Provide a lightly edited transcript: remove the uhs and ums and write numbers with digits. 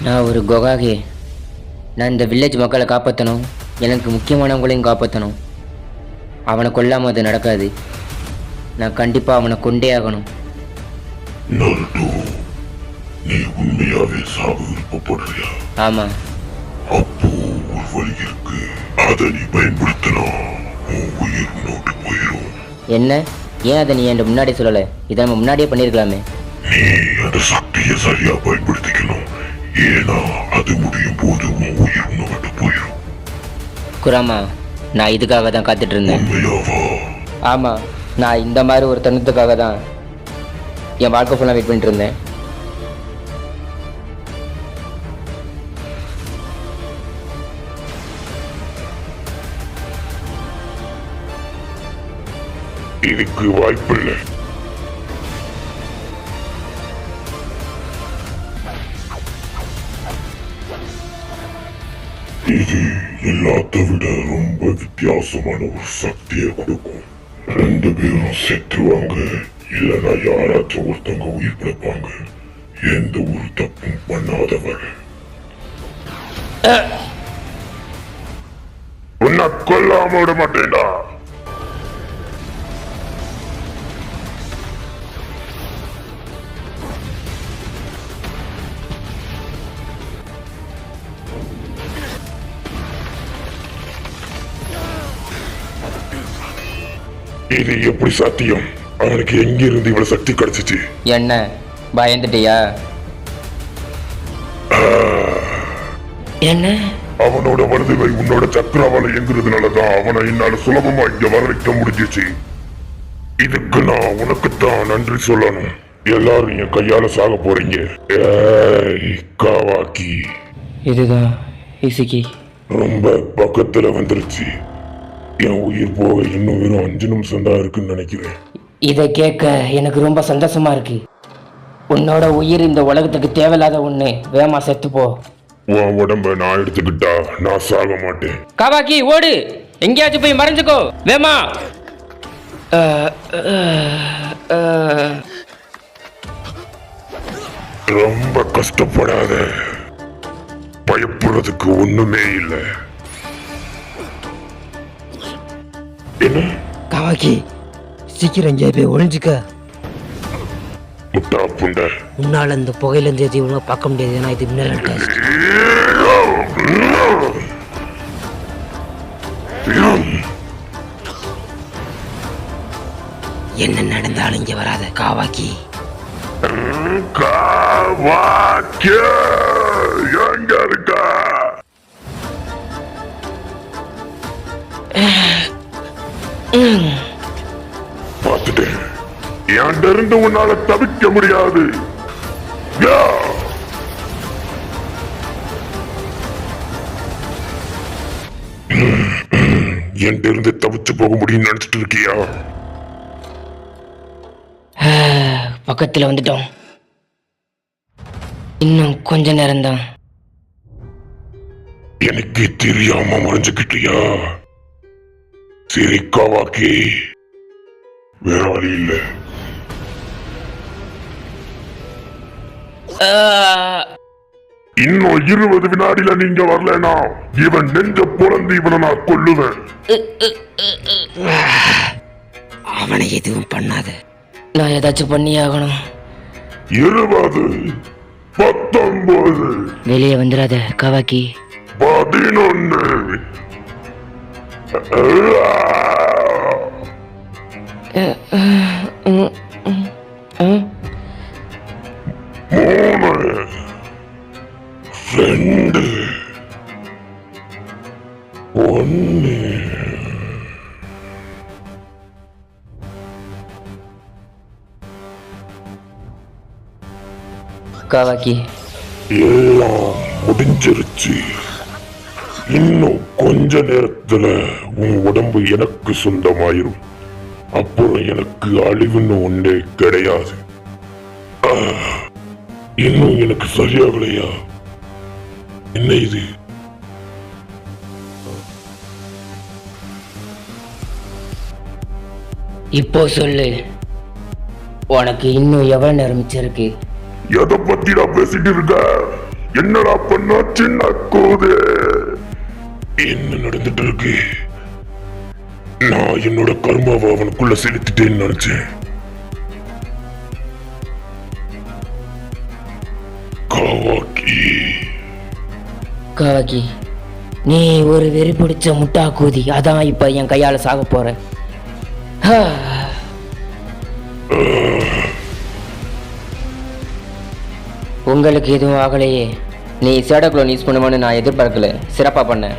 நான் ஒரு கொகாகே. நான் இந்த வில்லேஜ் மக்களை காப்பாற்றணும், எனக்கு முக்கியமானவங்களையும் காப்பாற்றணும். அவனை கொல்லாமல் அது நடக்காது. நான் கண்டிப்பாக அவனை கொண்டே ஆகணும். நருட்டோ, நீ உண்மையாவே சாக விருப்பப்படுறியா? ஆமாம். அப்போ ஒரு வழி இருக்கு, அதை நீ பயன்படுத்தலாம். உன் உயிர் நோட்டு போயிடும். என்ன? ஏன் அதை நீ என்கிட்ட முன்னாடி சொல்லலை? இதை நம்ம முன்னாடியே பண்ணியிருக்கலாமே. நீ அந்த சக்தியை சரியா பயன்படுத்திக்கணும். ஏன்னா அது முடியும் போது உன் உயிர் நோட்டு போயிடும். குராமா, நான் இதுக்காக தான் காத்துட்டு இருந்தேன். உண்மையாவா? ஆமாம், நான் இந்த மாதிரி ஒரு தருணத்துக்காக தான் என் வாழ்க்கை ஃபுல்லாக வெயிட் பண்ணிட்டு இருந்தேன். இதுக்கு வாய்ப்பில்லை. இது எல்லாத்த விட ரொம்ப வித்தியாசமான ஒரு சக்தியை கொடுக்கும். 2 பேரும் செத்துவாங்க, இல்லைன்னா யாராச்சும் ஒருத்தவங்க உயிர் பிழைப்பாங்க. எந்த ஒரு தப்பும் பண்ணாதவர். உன்னை கொல்லாம விட மாட்டேன்டா. இது எப்படி சாத்தியம்? அவனுக்கு எங்கிருந்து இவ்வளவு சக்தி கிடைச்சிச்சு? என்ன பயந்துட்டியா? என்ன? அவனோட வலதுகை உன்னோட சக்கராவால இயங்குறதுனாலதான் அவனை என்னால சுலபமா இங்க வர வைக்க முடிஞ்சிச்சு. இதுக்கு நான் உனக்குத்தான் நன்றி சொல்லணும். எல்லாரும் என் கையால சாக போறீங்க. காவாக்கி, இதுதான் இசுகி. ரொம்ப பக்கத்துல வந்துருச்சு. என் உயிர் போக இன்னும் வெறும் 5 நிமிஷம் தான் இருக்குன்னு நினைக்கிறேன். இதை கேட்க எனக்கு ரொம்ப சந்தோஷமா இருக்கு. உன்னோட உயிர் இந்த உலகத்துக்கு தேவையில்லாத ஒண்ணு. வேகமா செத்துப்போ. உன் உடம்ப நான் எடுத்துக்கிட்டா நான் சாக மாட்டேன். காவாக்கி, ஓடு, எங்கேயாச்சும் போய் மறைஞ்சுக்கோ. வேமா. ரொம்ப கஷ்டப்படாத. பயப்படுறதுக்கு ஒண்ணுமே இல்லை. என்ன? காவாக்கி, சீக்கிரம் இங்கே போய் ஒழிஞ்சுக்க. முட்டா புண்ட, உன்னால இந்த புகையிலேருந்து எதையும் பார்க்க முடியாது. ஏன்னா இது மினரல் டெஸ்ட். என்ன நடந்தாலும் இங்க வராத காவாக்கி. காவாக்கி எங்க இருக்கா? பார்த்துட்டேன். என்கிட்ட இருந்து உன்னால தவிக்க முடியாது. என்கிட்ட இருந்து தவிச்சு போக முடியும்னு நினைச்சிட்டு இருக்கியா? பக்கத்துல வந்துட்டோம். இன்னும் கொஞ்ச நேரம்தான். எனக்கு தெரியாம மறைஞ்சுக்கிட்டியா? சரி காவாக்கி, வேற வழி இல்ல. இன்னும் 20 வினாடியில நீங்க வரலனா இவன் நெஞ்ச பொழந்து இவனை நான் கொல்லுவேன். அவனை எதுவும் பண்ணாத. நான் ஏதாச்சும் பண்ணி ஆகணும். 20, 19, வெளியே வந்துடாத காவாக்கி. 11. மூணு, 2, 1. காவாக்கி, எல்லாம் முடிஞ்சிருச்சு. இன்னும் கொஞ்ச நேரத்துல உன் உடம்பு எனக்கு சொந்தமாயிரும். அப்புறம் எனக்கு அழிவுன்னு ஒன்றே கிடையாது. இன்னும் எனக்கு சரியாகலையா? என்ன இது? இப்போ சொல்லு, உனக்கு இன்னும் எவ்வளவு நேரம் மிச்சம் இருக்கு? எதை பத்தி நான் பேசிட்டு இருக்க? என்னடா பண்ணா சின்ன கோது? என்ன நடந்துட்டு இருக்கு? நான் என்னோட கர்மாவை அவனுக்குள்ள செலுத்திட்டேன்னு நினைச்சேன். காவாக்கி, காவாக்கி, நீ ஒரு வெறி பிடிச்ச முட்டா கூதி. அதான் இப்ப என் கையால சாக போற. உங்களுக்கு எதுவும் ஆகலையே. நீ சேடா குளோன் யூஸ் பண்ணுவான்னு நான் எதிர்பார்க்கல. சிறப்பா பண்ண.